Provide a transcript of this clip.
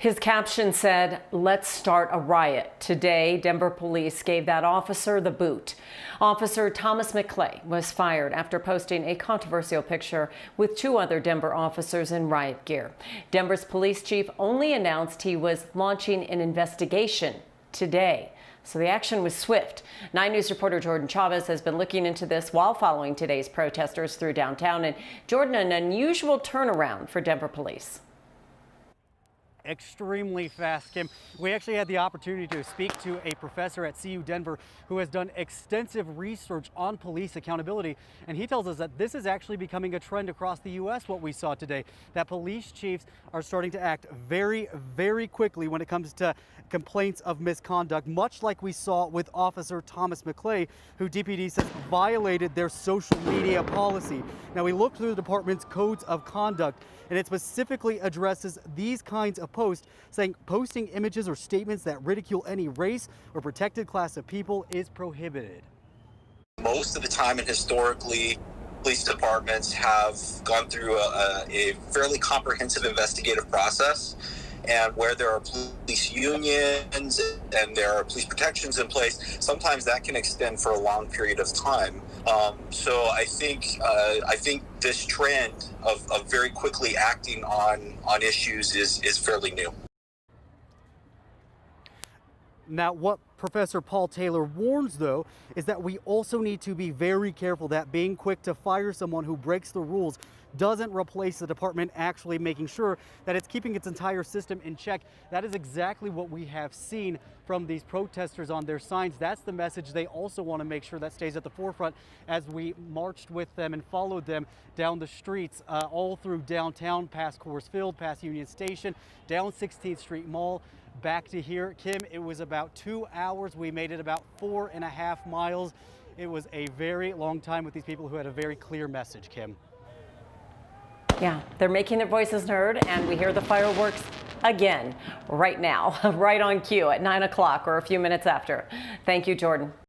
His caption said, "Let's start a riot." Today, Denver police gave that officer the boot. Officer Thomas McClay was fired after posting a controversial picture with two other Denver officers in riot gear. Denver's police chief only announced he was launching an investigation today. So the action was swift. 9 News reporter Jordan Chavez has been looking into this while following today's protesters through downtown. And Jordan, an unusual turnaround for Denver police. Extremely fast, Kim. We actually had the opportunity to speak to a professor at CU Denver who has done extensive research on police accountability, and he tells us that this is actually becoming a trend across the U.S. What we saw today, that police chiefs are starting to act very, very quickly when it comes to complaints of misconduct, much like we saw with Officer Thomas McClay, who DPD says violated their social media policy. Now, we looked through the department's codes of conduct, and it specifically addresses these kinds of posts, saying posting images or statements that ridicule any race or protected class of people is prohibited. Most of the time, and historically, police departments have gone through a fairly comprehensive investigative process, and where there are police unions and there are police protections in place, sometimes that can extend for a long period of time. So I think this trend of very quickly acting on issues is fairly new. Now, what Professor Paul Taylor warns, though, is that we also need to be very careful that being quick to fire someone who breaks the rules doesn't replace the department actually making sure that it's keeping its entire system in check. That is exactly what we have seen from these protesters on their signs. That's the message they also want to make sure that stays at the forefront as we marched with them and followed them down the streets all through downtown, past Coors Field, past Union Station, down 16th Street Mall, back to here. Kim, it was about 2 hours. We made it about 4.5 miles. It was a very long time with these people who had a very clear message, Kim. Yeah, they're making their voices heard, and we hear the fireworks again right now, right on cue at 9 o'clock or a few minutes after. Thank you, Jordan.